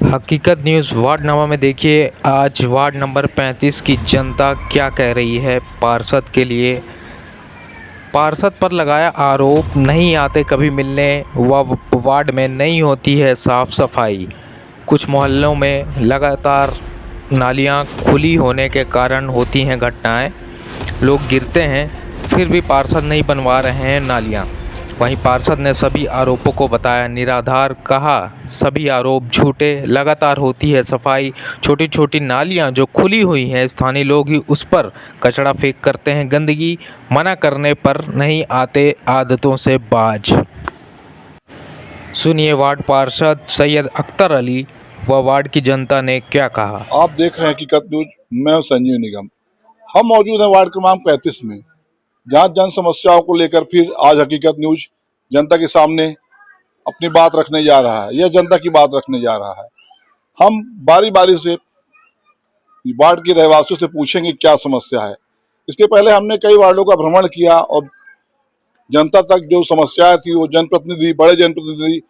हकीकत न्यूज़ वार्डनामा में देखिए आज वार्ड नंबर 35 की जनता क्या कह रही है पार्षद के लिए। पार्षद पर लगाया आरोप, नहीं आते कभी मिलने व वार्ड में नहीं होती है साफ सफाई। कुछ मोहल्लों में लगातार नालियां खुली होने के कारण होती हैं घटनाएं, लोग गिरते हैं, फिर भी पार्षद नहीं बनवा रहे हैं नालियां। वहीं पार्षद ने सभी आरोपों को बताया निराधार, कहा सभी आरोप झूठे, लगातार होती है सफाई। छोटी छोटी नालियां जो खुली हुई हैं, स्थानीय लोग ही उस पर कचरा फेंक करते हैं गंदगी, मना करने पर नहीं आते आदतों से बाज। सुनिए वार्ड पार्षद सैयद अख्तर अली व वार्ड की जनता ने क्या कहा। आप देख रहे हैं हकीकत न्यूज। मैं हूं संजीव निगम। हम मौजूद हैं वार्ड क्रमांक 35 में, जहां जन समस्याओं को लेकर फिर आज हकीकत न्यूज जनता के सामने अपनी बात रखने जा रहा है। यह जनता की बात रखने जा रहा है। हम बारी बारी से वार्ड के रहवासियों से पूछेंगे क्या समस्या है। इसके पहले हमने कई वार्डों का भ्रमण किया और जनता तक जो समस्याएं थी वो जनप्रतिनिधि, बड़े जनप्रतिनिधि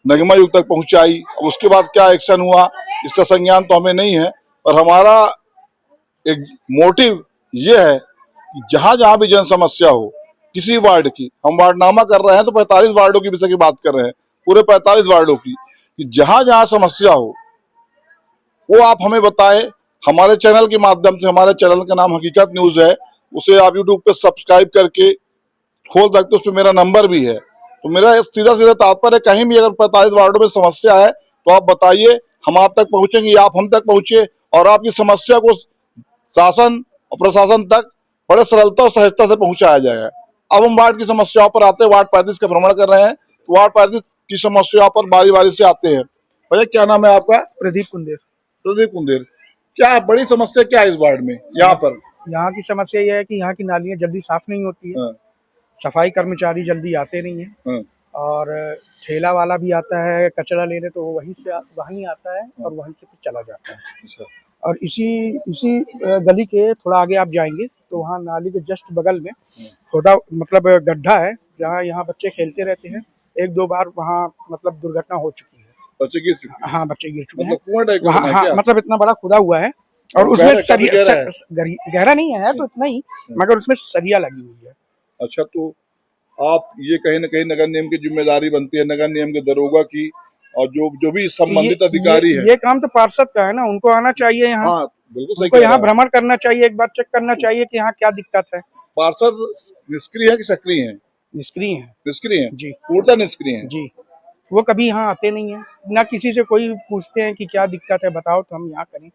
नगमा युग तक पहुंचाई। उसके बाद क्या एक्शन हुआ इसका संज्ञान तो हमें नहीं है, पर हमारा एक मोटिव ये है कि जहां जहां भी जन समस्या हो किसी वार्ड की, हम वार्डनामा कर रहे हैं तो 45 वार्डों की विषय की बात कर रहे हैं, पूरे 45 वार्डों की, कि जहां जहां समस्या हो वो आप हमें बताएं। हमारे चैनल के माध्यम से, हमारे चैनल का नाम हकीकत न्यूज है, उसे आप यूट्यूब पे सब्सक्राइब करके खोल सकते, उसमें मेरा नंबर भी है। तो मेरा सीधा सीधा तात्पर्य, कहीं भी अगर 45 वार्डों में समस्या है तो आप बताइए, हम आप तक पहुंचेंगे, आप हम तक पहुंचे और आपकी समस्या को शासन और प्रशासन तक बड़े सरलता और सहजता से पहुंचाया जाएगा। अब हम वार्ड की समस्याओं पर आते हैं। वार्ड 35 का भ्रमण कर रहे हैं तो वार्ड 35 की समस्याओं पर बारी बारी से आते हैं। भैया क्या नाम है आपका? प्रदीप कुंदेर। प्रदीप कुंदेर, क्या है बड़ी समस्या क्या है इस वार्ड में? यहाँ पर यहाँ की समस्या यह है कि यहाँ की नालियाँ जल्दी साफ नहीं होती है। हाँ। सफाई कर्मचारी जल्दी आते नहीं है। हाँ। और ठेला वाला भी आता है कचरा लेने तो वहीं आता है और वहीं से फिर चला जाता है। अच्छा। और इसी इसी गली के थोड़ा आगे आप जाएंगे तो वहाँ नाली के जस्ट बगल में खोदा मतलब गड्ढा है, जहाँ यहाँ बच्चे खेलते रहते हैं। एक दो बार वहाँ मतलब दुर्घटना हो चुकी है। बच्चे गिर चुके हैं? हाँ, बच्चे गिर चुके हैं। मतलब कुआं टाइप का हाँ बना है हाँ, क्या? मतलब इतना बड़ा खुदा हुआ है और उसमें गहरा नहीं है तो इतना ही, मगर उसमें सरिया लगी हुई है। अच्छा, तो आप ये कहीं ना कहीं नगर निगम की जिम्मेदारी बनती है, नगर निगम के दरोगा की, और जो भी संबंधित अधिकारी है। ये काम तो पार्षद का है ना, उनको आना चाहिए यहाँ। हाँ, बिल्कुल सही। उनको यहाँ भ्रमण करना चाहिए, एक बार चेक करना चाहिए कि यहाँ क्या दिक्कत है। पार्षद निष्क्रिय है कि सक्रिय है? निष्क्रिय है। निष्क्रिय है जी, पूर्णतः निष्क्रिय है जी। वो कभी यहाँ आते नहीं है, ना किसी से कोई पूछते हैं कि क्या दिक्कत है बताओ तो हम यहाँ करें।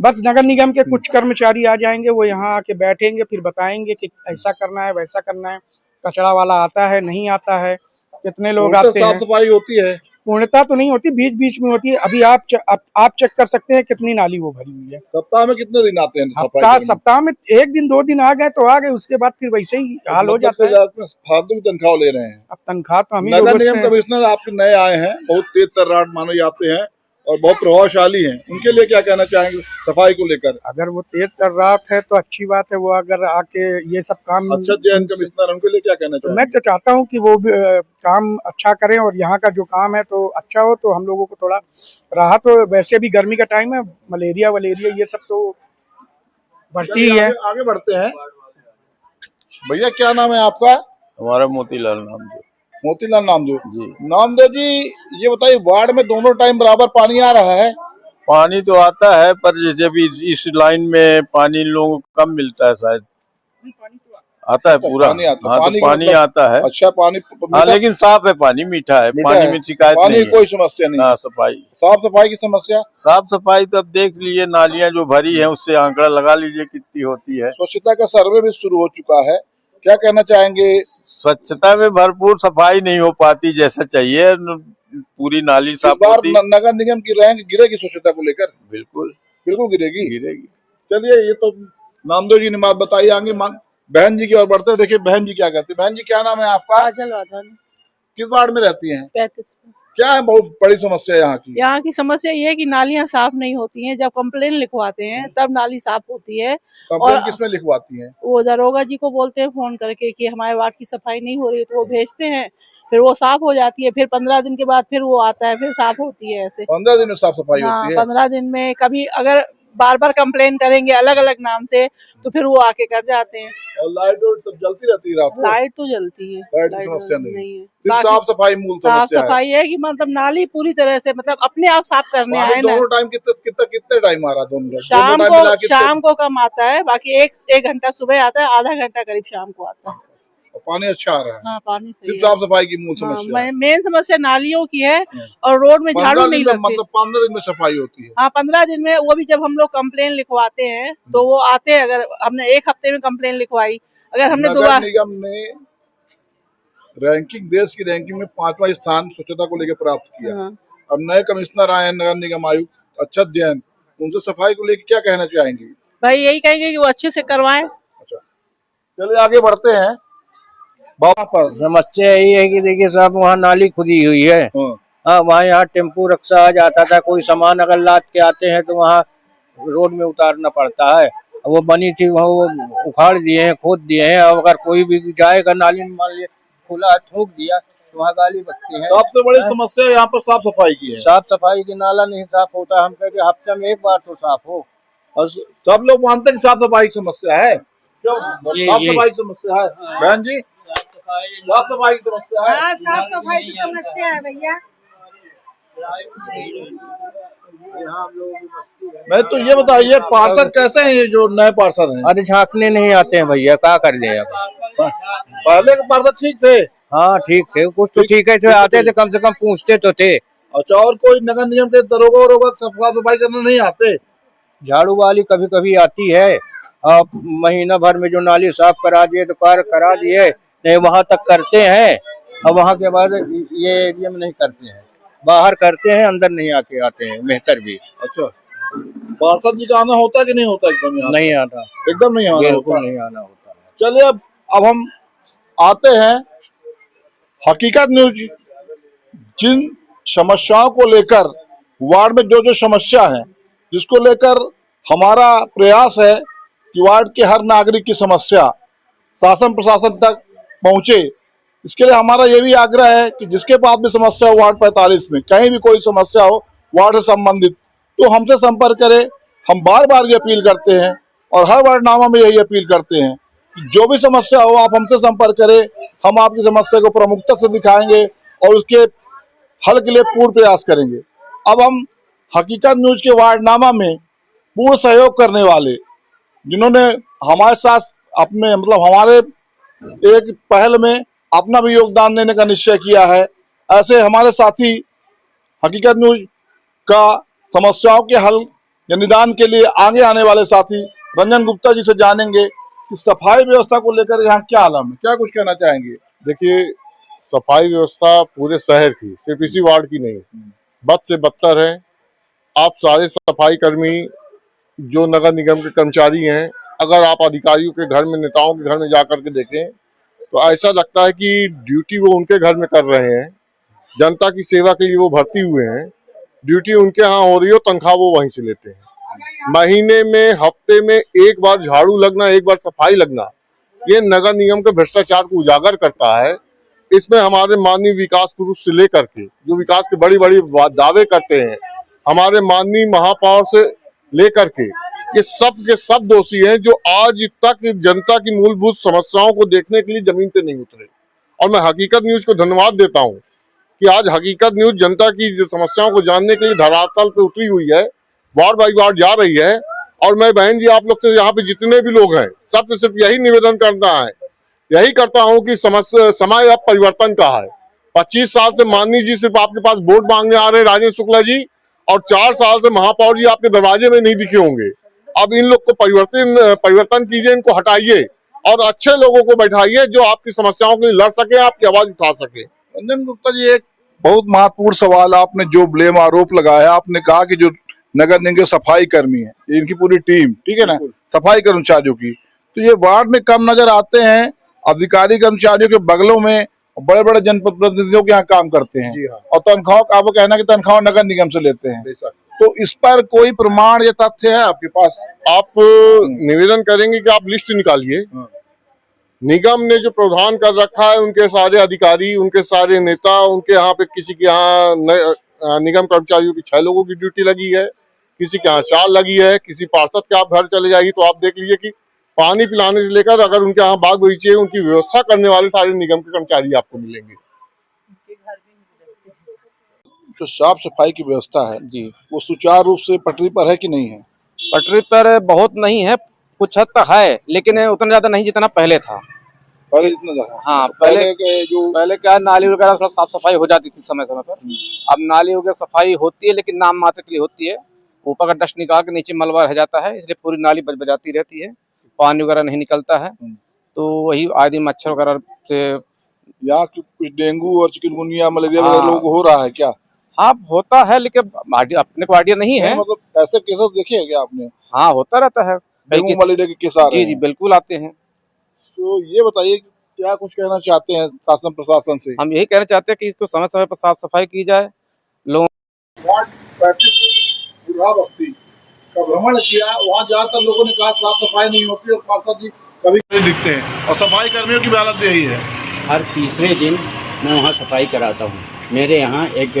बस नगर निगम के कुछ कर्मचारी आ जाएंगे, वो यहाँ आके बैठेंगे, फिर बताएंगे कि ऐसा करना है वैसा करना है। कचरा वाला आता है, नहीं आता है, कितने लोग आते हैं। साफ सफाई होती है? पूर्णता तो नहीं होती, बीच बीच में होती है। अभी आप चेक कर सकते हैं कितनी नाली वो भरी हुई है। सप्ताह में कितने दिन आते हैं? सप्ताह में एक दिन दो दिन आ गए तो आ गए, उसके बाद फिर वैसे ही हाल हो जाता है। फालतू की तनख्वाह ले रहे हैं। अब तनख्वाह तो हम ही नगर निगम कमिश्नर आपके नए आए हैं, बहुत तेज तर्राट माने जाते हैं और बहुत प्रभावशाली हैं, उनके लिए क्या कहना चाहेंगे सफाई को लेकर? अगर वो तेज तर्राट है तो अच्छी बात है, वो अगर आके ये सब काम। अच्छा, जैन कमिश्नर, उनके लिए क्या कहना चाहेंगे? मैं तो चाहता हूँ कि वो भी काम अच्छा करें और यहाँ का जो काम है तो अच्छा हो, तो हम लोगों को थोड़ा राहत हो। वैसे भी गर्मी का टाइम है, मलेरिया वलेरिया ये सब तो बढ़ती ही है। आगे बढ़ते हैं। भैया क्या नाम है आपका? हमारा मोतीलाल नामदेव। मोतीलाल नामदेव जी। नामदेव जी, ये बताइए वार्ड में दोनों टाइम बराबर पानी आ रहा है? पानी तो आता है, पर जैसे भी इस लाइन में पानी लोगों को कम मिलता है, शायद आता है पूरा। पानी आता, हाँ, तो पानी मतलब आता है। अच्छा, पानी हाँ, लेकिन साफ है, पानी मीठा है, पानी में शिकायत नहीं है। कोई समस्या नहीं। हाँ, सफाई, साफ सफाई की समस्या? साफ सफाई तो अब देख लीजिए, नालियां जो भरी है उससे आंकड़ा लगा लीजिए कितनी होती है। स्वच्छता का सर्वे भी शुरू हो चुका है, क्या कहना चाहेंगे? स्वच्छता में भरपूर सफाई नहीं हो पाती जैसा चाहिए, पूरी नाली साफ होती। नगर निगम की रैंक गिरेगी स्वच्छता को लेकर? बिल्कुल बिल्कुल गिरेगी। गिरेगी। चलिए, ये तो नामदेव जी ने बात बताई। आगे बहन जी की ओर बढ़ते हैं। देखिए बहन जी क्या कहती है। बहन जी क्या नाम है आपका? काजल वाधवानी। किस वार्ड में रहती हैं? 35 में। क्या है बहुत बड़ी समस्या यहाँ की? यहाँ की समस्या ये है कि नालियाँ साफ नहीं होती हैं। जब कंप्लेन लिखवाते हैं तब नाली साफ होती है। कंप्लेन किसमें लिखवाती हैं? वो दरोगा जी को बोलते हैं फोन करके कि हमारे वार्ड की सफाई नहीं हो रही है, तो वो भेजते हैं। फिर वो साफ हो जाती है, फिर 15 दिन के बाद फिर वो आता है, फिर साफ होती है ऐसे। 15 दिन में साफ सफाई हाँ, होती है? 15 दिन में। कभी अगर बार बार कंप्लेन करेंगे अलग अलग नाम से तो फिर वो आके कर जाते हैं। और लाइट तो जलती रहती है रात को? लाइट तो जलती है, लाइट की समस्या नहीं है। सिर्फ बाकी साफ सफाई मूल साफ समस्या है। सफाई है कि मतलब नाली पूरी तरह से मतलब अपने आप साफ करने पानी आए ना। दोनों टाइम कितने टाइम आ रहा है? दोनों शाम टाइम मिला को, शाम को कम आता है, बाकी एक घंटा सुबह आता है, आधा घंटा करीब शाम को आता है। और पानी अच्छा आ रहा है? हाँ, पानी सही सिर्फ है। साफ सफाई की मूल समस्या है। मेन समस्या नालियों की है और रोड में झाड़ू नहीं लगती। मतलब 15 दिन में सफाई होती है? हाँ, 15 दिन में। वो भी जब हम लोग कंप्लेन लिखवाते हैं तो वो आते हैं। अगर हमने एक हफ्ते में कंप्लेन लिखवाई, अगर हमने नगर दोबारा। निगम ने रैंकिंग, देश की रैंकिंग में 5वां स्थान स्वच्छता को लेकर प्राप्त किया। हाँ। अब नए कमिश्नर आए हैं, नगर निगम आयुक्त अक्षत जैन, उनसे सफाई को लेकर क्या कहना चाहेंगे? भाई यही कहेंगे कि वो अच्छे से करवाएं। अच्छा, चलिए आगे बढ़ते हैं। बाबा पर समस्या यही है कि देखिए साहब, वहाँ नाली खुदी हुई है। हाँ, वहाँ यहाँ टेम्पू रिक्शा आ जाता था, कोई सामान अगर लाद के आते हैं तो वहाँ रोड में उतारना पड़ता है। वो बनी थी वहाँ, वो उखाड़ दिए हैं, खोद दिए हैं। अब अगर कोई भी जाएगा नाली में, मान लिया खुला थूक दिया तो वहाँ गाली बकती है। सबसे बड़ी समस्या यहाँ पर साफ सफाई की है। साफ सफाई की, नाला नहीं साफ होता। हम कहते हफ्ते में एक बार तो साफ हो। और सब लोग मानते हैं कि साफ सफाई की समस्या है। क्यों साफ सफाई की समस्या है बहन जी? साफ सफाई की समस्या है? हाँ, साफ सफाई की समस्या है भैया। मैं तो ये बताइए, पार्षद कैसे हैं ये जो नए पार्षद हैं? अरे झाँकने नहीं आते हैं भैया, क्या कर दें अब। पहले के पार्षद ठीक थे? हाँ ठीक थे, कुछ तो ठीक है, जो आते थे कम से कम पूछते तो थे। अच्छा, और कोई नगर निगम के दरोगा वरोगा साफ सफाई करने नहीं आते? झाड़ू वाली कभी कभी आती है। अब महीना भर में जो नाली साफ करा दिए तो कार्य करा दिए, नहीं वहां तक करते हैं। अब वहां के बाद ये एरिया में नहीं करते हैं, बाहर करते हैं, अंदर नहीं आके आते हैं मेहतर भी। अच्छा, पार्षद जी का आना होता है कि नहीं होता? एकदम यहाँ नहीं आता, एकदम नहीं आना बिल्कुल होता। नहीं आना होता है। चलिए अब हम आते हैं हकीकत न्यूज। जिन समस्याओं को लेकर वार्ड में जो समस्या है, जिसको लेकर हमारा प्रयास है कि वार्ड के हर नागरिक की समस्या शासन प्रशासन तक पहुंचे। इसके लिए हमारा ये भी आग्रह है कि जिसके पास भी समस्या हो वार्ड 45 में कहीं भी कोई समस्या हो वार्ड से संबंधित, तो हमसे संपर्क करें। हम बार बार ये अपील करते हैं और हर वार्डनामा में यही अपील करते हैं कि जो भी समस्या हो आप हमसे संपर्क करें। हम आपकी समस्या को प्रमुखता से दिखाएंगे और उसके हल के लिए पूर्ण प्रयास करेंगे। अब हम हकीकत न्यूज के वार्डनामा में पूर्ण सहयोग करने वाले, जिन्होंने हमारे साथ अपने मतलब हमारे एक पहल में अपना भी योगदान देने का निश्चय किया है, ऐसे हमारे साथी हकीकत न्यूज का समस्याओं के हल या निदान के लिए आगे आने वाले साथी रंजन गुप्ता जी से जानेंगे कि सफाई व्यवस्था को लेकर यहाँ क्या हालत है, क्या कुछ कहना चाहेंगे? देखिए, सफाई व्यवस्था पूरे शहर की, सिर्फ इसी वार्ड की नहीं, बद से बदतर है। आप सारे सफाई कर्मी जो नगर निगम के कर्मचारी हैं, अगर आप अधिकारियों के घर में, नेताओं के घर में जाकर के देखें तो ऐसा लगता है कि ड्यूटी वो उनके घर में कर रहे हैं, जनता की सेवा के लिए वो भर्ती हुए हैं, ड्यूटी उनके यहाँ हो रही हो, तनख्वाह वो वहीं से लेते हैं। महीने में, हफ्ते में एक बार झाड़ू लगना, एक बार सफाई लगना, ये नगर निगम के भ्रष्टाचार को उजागर करता है। इसमें हमारे माननीय विकास पुरुष से लेकर के जो विकास के बड़ी बड़ी दावे करते हैं, हमारे माननीय महापौर से लेकर के ये सब के सब दोषी हैं, जो आज तक जनता की मूलभूत समस्याओं को देखने के लिए जमीन पे नहीं उतरे। और मैं हकीकत न्यूज को धन्यवाद देता हूं कि आज हकीकत न्यूज जनता की समस्याओं को जानने के लिए धरातल पे उतरी हुई है, वार्ड बाई वार्ड जा रही है। और मैं बहन जी आप लोग से, यहाँ पे जितने भी लोग हैं, सबसे सिर्फ यही निवेदन करता हूँ कि समय अब परिवर्तन का है। 25 साल से माननीय जी सिर्फ आपके पास वोट मांगने आ रहे हैं, राजेंद्र शुक्ला जी, और 4 साल से महापौर जी आपके दरवाजे में नहीं दिखे होंगे। अब इन लोग को परिवर्तन कीजिए, इनको हटाइए और अच्छे लोगों को बैठाइए जो आपकी समस्याओं के लिए लड़ सके, आपकी आवाज उठा सके। रंजन गुप्ता जी, एक बहुत महत्वपूर्ण सवाल आपने जो ब्लेम आरोप लगाया, आपने कहा कि जो नगर निगम के सफाई कर्मी है, इनकी पूरी टीम, ठीक है ना, सफाई कर्मचारियों की, तो ये वार्ड में कम नजर आते हैं। अधिकारी कर्मचारियों के बगलों में बड़े बड़े जनप्रतिनिधियों के यहाँ काम करते हैं और तनख्वाह, आपको कहना कि तनख्वाह नगर निगम से लेते हैं, तो इस पर कोई प्रमाण या तथ्य है आपके पास? आप निवेदन करेंगे कि आप लिस्ट निकालिए, निगम ने जो प्रावधान कर रखा है, उनके सारे अधिकारी, उनके सारे नेता, उनके यहाँ पे किसी के यहाँ निगम कर्मचारियों की 6 लोगों की ड्यूटी लगी है, किसी के यहाँ 4 लगी है, किसी पार्षद के आप घर चले जाइए तो आप देख लीजिए कि पानी पिलाने से लेकर अगर उनके यहाँ बाग बगीचे उनकी व्यवस्था करने वाले सारे निगम के कर्मचारी आपको मिलेंगे। जो साफ सफाई की व्यवस्था है जी, वो सुचारू रूप से पटरी पर है कि नहीं है? पटरी पर बहुत नहीं है, कुछ हद तक है, लेकिन उतना ज्यादा नहीं जितना पहले था। पहले जितना ज्यादा? हाँ, पहले क्या नाली वगैरह थोड़ा साफ सफाई हो जाती थी समय समय पर। अब नाली वगैरह सफाई होती है, लेकिन नाम मात्र के लिए होती है। ऊपर का डस्ट निकाल के नीचे मलबा रह जाता है, इसलिए पूरी नाली बजाती रहती है, पानी वगैरह नहीं निकलता है। तो वही आदि मच्छर वगैरह से यहाँ कुछ डेंगू और चिकनगुनिया मलेरिया हाँ। वगैरह लोगों को हो रहा है क्या? हाँ होता है, लेकिन अपने को आइडिया नहीं है। मतलब ऐसे केसेस देखे हैं क्या आपने? हाँ होता रहता है, डेंगू मलेरिया के केस आ रहे जी जी हैं। बिल्कुल आते हैं। तो ये बताइए क्या कुछ कहना चाहते हैं शासन प्रशासन से? हम यही कहना चाहते हैं कि इसको समय समय पर साफ सफाई की जाए। वार्ड 35 बुढ़ा बस्ती का भ्रमण किया, वहाँ ज्यादातर लोगों ने कहा साफ सफाई नहीं होती और पार्षद जी कभी नहीं दिखते हैं और सफाई कर्मियों की भी हालत यही है। हर तीसरे दिन मैं वहाँ सफाई कराता हूँ। मेरे यहाँ एक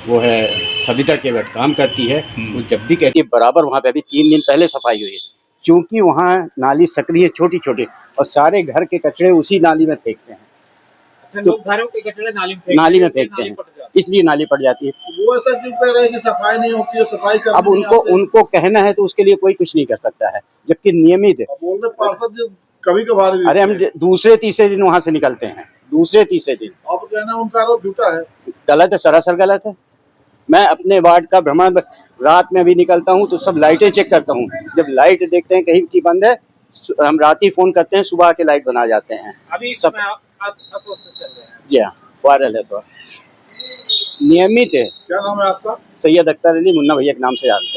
वो है सविता केवट काम करती है, वो जब भी कहती है बराबर वहाँ पे अभी 3 दिन पहले सफाई हुई है, क्योंकि वहाँ नाली सक्रिय है छोटी छोटी और सारे घर के कचरे उसी नाली में फेंकते हैं। तो घरों के कचरे नाली में फेंकते हैं, इसलिए नाली पड़ जाती है। वो ऐसा क्यों कह रहे हैं कि सफाई नहीं होती है, सफाई कर्मी अब नहीं आते? उनको कहना है तो उसके लिए कोई कुछ नहीं कर सकता है, जबकि नियमित। बोल रहे पार्षद जी कभी कभार अरे हम दूसरे तीसरे दिन वहाँ से निकलते हैं, दूसरे तीसरे दिन। आप कहना उनका आरोप झूठा है। गलत है, सरासर गलत है। मैं अपने वार्ड का भ्रमण रात में भी निकलता हूँ तो सब लाइटें चेक करता हूँ। जब लाइट देखते हैं कहीं की बंद है, हम रात ही फोन करते हैं, सुबह के लाइट बना जाते हैं। अभी सब जी हाँ, वायरल है तो नियमित है। क्या नाम है आपका? सैयद अख्तर अली, मुन्ना भैया के नाम से जानते हैं।